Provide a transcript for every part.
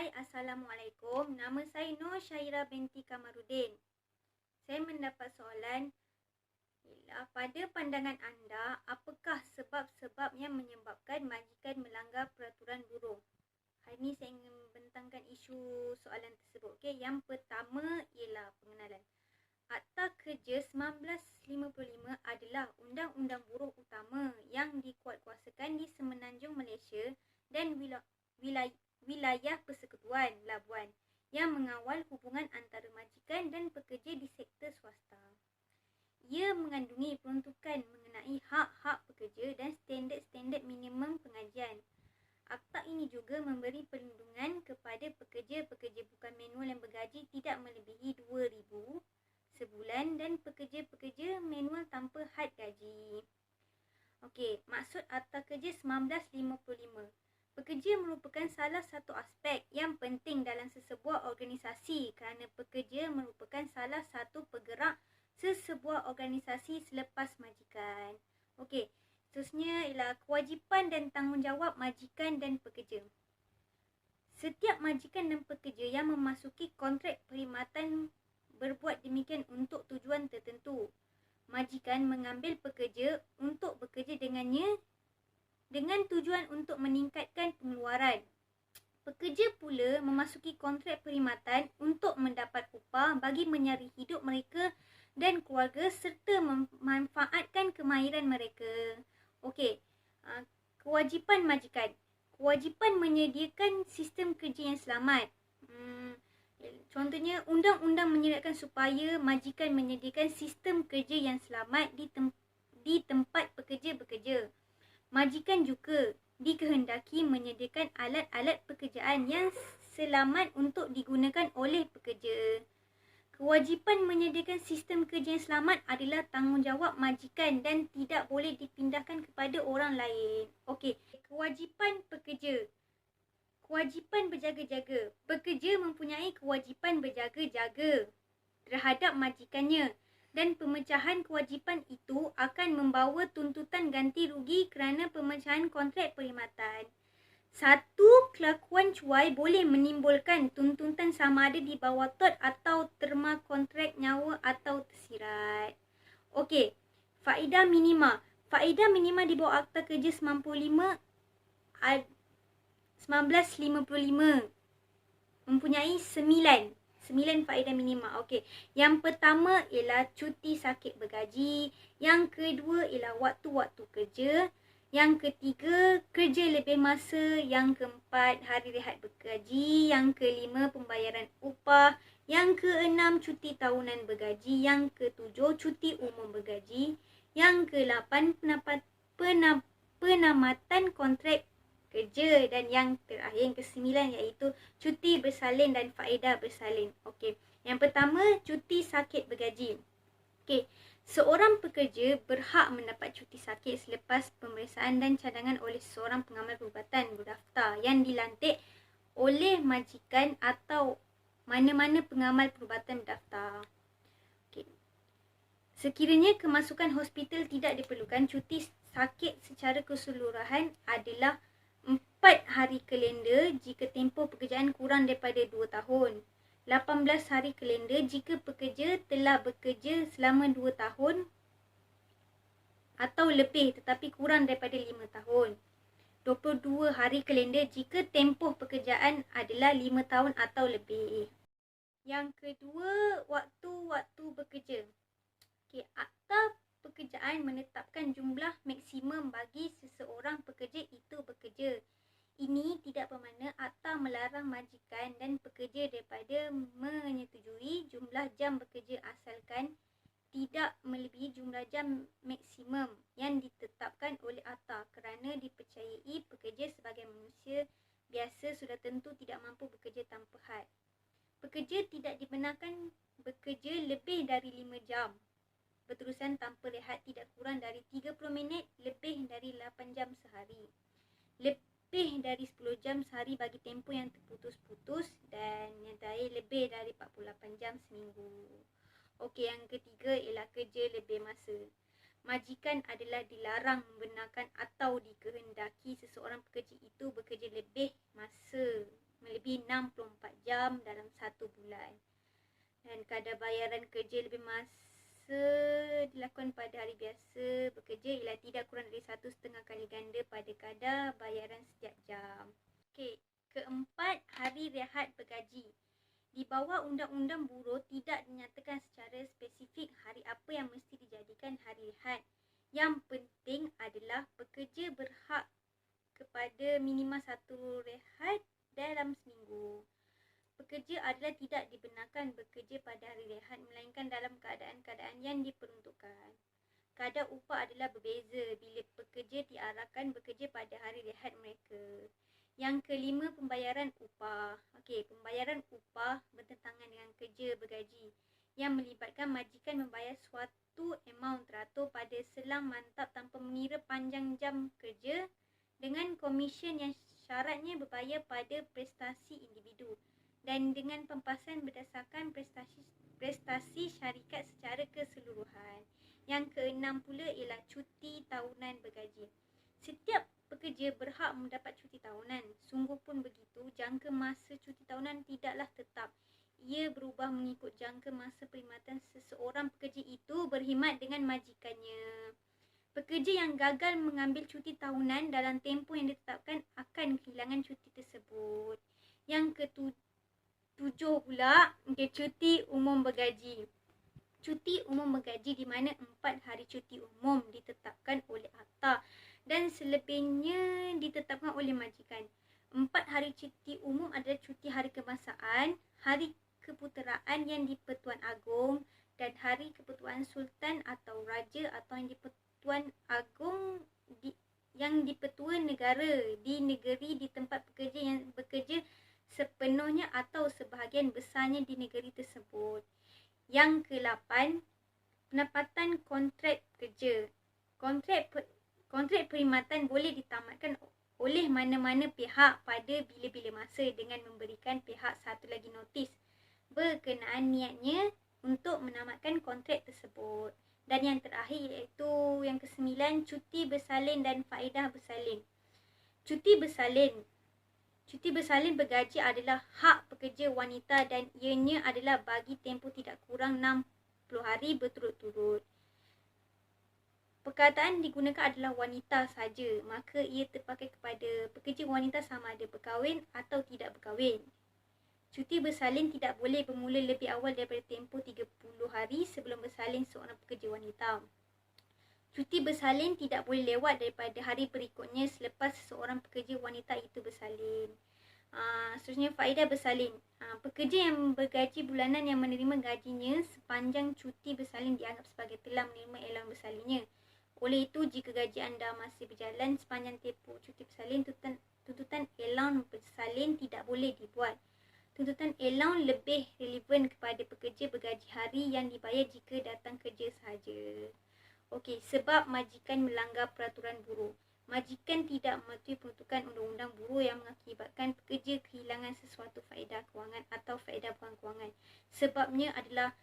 Hai, Assalamualaikum. Nama saya Nur Syaira binti Kamarudin. Saya mendapat soalan, pada pandangan anda, apakah sebab-sebab yang menyebabkan majikan melanggar peraturan buruh? Hari ini saya ingin membentangkan isu soalan tersebut. Yang pertama ialah pengenalan. Akta Kerja 1955 adalah undang-undang buruh utama yang dikuatkuasakan di Semenanjung Malaysia dan wilayah Persekutuan Labuan yang mengawal hubungan antara majikan dan pekerja di sektor swasta. Ia mengandungi peruntukan mengenai hak-hak pekerja dan standard-standard minimum pengajian. Akta ini juga memberi perlindungan kepada pekerja-pekerja bukan manual yang bergaji tidak melebihi RM2,000 sebulan dan pekerja-pekerja manual tanpa had gaji. Maksud Akta Kerja 1955. Pekerja merupakan salah satu aspek yang penting dalam sesebuah organisasi kerana pekerja merupakan salah satu penggerak sesebuah organisasi selepas majikan. Seterusnya ialah kewajipan dan tanggungjawab majikan dan pekerja. Setiap majikan dan pekerja yang memasuki kontrak perkhidmatan berbuat demikian untuk tujuan tertentu. Majikan mengambil pekerja untuk bekerja dengannya dengan tujuan untuk meningkatkan pengeluaran. Pekerja pula memasuki kontrak perkhidmatan untuk mendapat upah bagi menyari hidup mereka dan keluarga serta memanfaatkan kemahiran mereka. Kewajipan majikan. Kewajipan menyediakan sistem kerja yang selamat. Contohnya, undang-undang menyediakan supaya majikan menyediakan sistem kerja yang selamat di tempat pekerja bekerja. Majikan juga dikehendaki menyediakan alat-alat pekerjaan yang selamat untuk digunakan oleh pekerja. Kewajipan menyediakan sistem kerja yang selamat adalah tanggungjawab majikan dan tidak boleh dipindahkan kepada orang lain. Kewajipan pekerja. Kewajipan berjaga-jaga. Pekerja mempunyai kewajipan berjaga-jaga terhadap majikannya dan pemecahan kewajipan itu akan membawa tuntutan ganti rugi kerana pemecahan kontrak perkhidmatan. Satu kelakuan cuai boleh menimbulkan tuntutan sama ada di bawah tort atau terma kontrak nyawa atau tersirat. Faedah minima. Faedah minima di bawah Akta Kerja 1955 mempunyai 9 faedah minima. Yang pertama ialah cuti sakit bergaji. Yang kedua ialah waktu-waktu kerja. Yang ketiga, kerja lebih masa. Yang keempat, hari rehat bergaji. Yang kelima, pembayaran upah. Yang keenam, cuti tahunan bergaji. Yang ketujuh, cuti umum bergaji. Yang ke-8, penamatan kontrak kerja. Dan yang terakhir, yang ke-9 iaitu cuti bersalin dan faedah bersalin. Yang pertama, cuti sakit bergaji. Seorang pekerja berhak mendapat cuti sakit selepas pemeriksaan dan cadangan oleh seorang pengamal perubatan berdaftar yang dilantik oleh majikan atau mana-mana pengamal perubatan berdaftar. Sekiranya kemasukan hospital tidak diperlukan, cuti sakit secara keseluruhan adalah 4 hari kalender jika tempoh pekerjaan kurang daripada 2 tahun. 18 hari kalender jika pekerja telah bekerja selama 2 tahun atau lebih tetapi kurang daripada 5 tahun. 22 hari kalender jika tempoh pekerjaan adalah 5 tahun atau lebih. Yang kedua, waktu-waktu bekerja. Akta Pekerjaan menetapkan jumlah maksimum bagi seseorang pekerja itu bekerja. Ini tidak bermakna akta melarang majikan dan pekerja daripada menyetujui jumlah jam bekerja asalkan tidak melebihi jumlah jam maksimum yang ditetapkan oleh akta kerana dipercayai pekerja sebagai manusia biasa sudah tentu tidak mampu bekerja tanpa had. Pekerja tidak dibenarkan bekerja lebih dari 5 jam berterusan tanpa rehat tidak kurang dari 30 minit lebih dari 8 jam sehari. Lebih dari 10 jam sehari bagi tempoh yang terputus-putus dan yang terakhir lebih dari 48 jam seminggu. Yang ketiga ialah kerja lebih masa. Majikan adalah dilarang membenarkan atau dikehendaki seseorang pekerja itu bekerja lebih lebih 64 jam dalam 1 bulan. Dan kadar bayaran kerja lebih masa dilakukan pada hari biasa bekerja ialah tidak kurang dari 1,5 kali ganda pada kadar bayaran setiap jam. Okey, keempat, hari rehat bergaji. Di bawah Undang-Undang Buruh tidak dinyatakan secara spesifik hari apa yang mesti dijadikan hari rehat. Yang penting adalah pekerja berhak kepada minima 1 rehat dalam seminggu. Pekerja adalah tidak dibenarkan bekerja pada hari rehat melainkan dalam keadaan-keadaan yang diperuntukkan. Kadar upah adalah berbeza bila pekerja diarahkan bekerja pada hari rehat mereka. Yang kelima, pembayaran upah. Okey, pembayaran upah bertentangan dengan kerja bergaji yang melibatkan majikan membayar suatu amaun teratur pada selang mantap tanpa mengira panjang jam kerja dengan komisen yang syaratnya berbayar pada prestasi individu dan dengan pempasan berdasarkan prestasi syarikat secara keseluruhan. Yang keenam pula ialah cuti tahunan bergaji. Setiap pekerja berhak mendapat cuti tahunan. Sungguh pun begitu, jangka masa cuti tahunan tidaklah tetap. Ia berubah mengikut jangka masa perkhidmatan seseorang pekerja itu berkhidmat dengan majikannya. Pekerja yang gagal mengambil cuti tahunan dalam tempoh yang ditetapkan akan kehilangan cuti tersebut. Yang ketujuh pula, cuti umum bergaji. Cuti umum bergaji di mana 4 hari cuti umum ditetapkan oleh akta dan selebihnya ditetapkan oleh majikan. 4 hari cuti umum adalah cuti hari kebangsaan, hari keputeraan yang di-Pertuan Agong dan hari kepertuan Sultan atau Raja atau yang di-Pertuan Agong yang di-Pertua negara di negeri di tempat pekerja yang bekerja sepenuhnya atau sebahagian besarnya di negeri tersebut. Yang ke-8, penempatan kontrak kerja. Kontrak perkhidmatan boleh ditamatkan oleh mana-mana pihak pada bila-bila masa dengan memberikan pihak satu lagi notis berkenaan niatnya untuk menamatkan kontrak tersebut. Dan yang terakhir iaitu yang ke-9, cuti bersalin dan faedah bersalin. Cuti bersalin bergaji adalah hak pekerja wanita dan ianya adalah bagi tempoh tidak kurang 60 hari berturut-turut. Perkataan digunakan adalah wanita saja, maka ia terpakai kepada pekerja wanita sama ada berkahwin atau tidak berkahwin. Cuti bersalin tidak boleh bermula lebih awal daripada tempoh 30 hari sebelum bersalin seorang pekerja wanita. Cuti bersalin tidak boleh lewat daripada hari berikutnya selepas seseorang pekerja wanita itu bersalin. Seterusnya, faedah bersalin. Pekerja yang bergaji bulanan yang menerima gajinya sepanjang cuti bersalin dianggap sebagai telah menerima allowance bersalinnya. Oleh itu, jika gaji anda masih berjalan sepanjang tempoh cuti bersalin, tuntutan allowance bersalin tidak boleh dibuat. Tuntutan allowance lebih relevan kepada pekerja bergaji hari yang dibayar jika datang kerja sahaja. Okey, sebab majikan melanggar peraturan buruh. Majikan tidak mematuhi peruntukan undang-undang buruh yang mengakibatkan pekerja kehilangan sesuatu faedah kewangan atau faedah bukan kewangan. Sebabnya adalah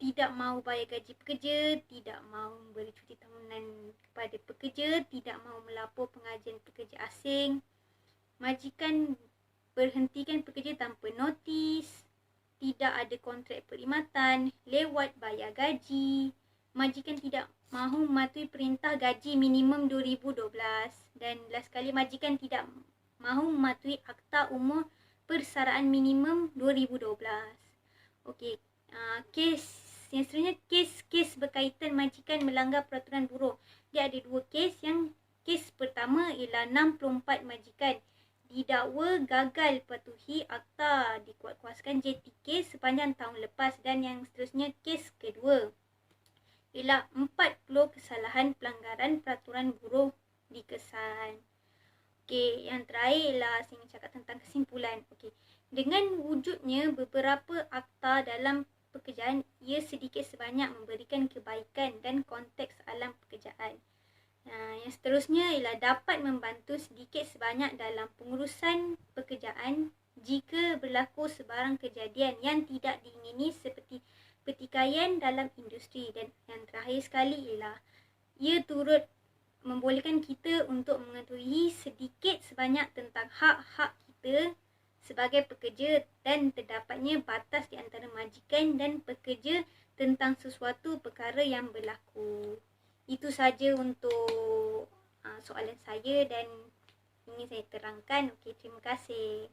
tidak mahu bayar gaji pekerja, tidak mahu memberi cuti tahunan kepada pekerja, tidak mahu melapor pengajian pekerja asing. Majikan berhentikan pekerja tanpa notis, tidak ada kontrak perkhidmatan, lewat bayar gaji. Majikan tidak mahu mematuhi perintah gaji minimum 2012 dan last sekali majikan tidak mahu mematuhi akta umur persaraan minimum 2012. Okey, kes yang seterusnya, kes berkaitan majikan melanggar peraturan buruh. Dia ada 2 kes. Yang kes pertama ialah 64 majikan didakwa gagal patuhi akta dikuatkuasakan JTK sepanjang tahun lepas dan yang seterusnya kes kedua ialah 40 kesalahan pelanggaran peraturan buruh dikesan. Okey, yang terakhir ialah saya ingin cakap tentang kesimpulan. Okey, dengan wujudnya beberapa akta dalam pekerjaan, ia sedikit sebanyak memberikan kebaikan dan konteks alam pekerjaan. Yang seterusnya ialah dapat membantu sedikit sebanyak dalam pengurusan pekerjaan jika berlaku sebarang kejadian yang tidak diingini seperti pertikaian dalam industri. Dan yang terakhir sekali ialah ia turut membolehkan kita untuk mengetahui sedikit sebanyak tentang hak-hak kita sebagai pekerja dan terdapatnya batas di antara majikan dan pekerja tentang sesuatu perkara yang berlaku. Itu saja untuk soalan saya dan ingin saya terangkan. Okey, terima kasih.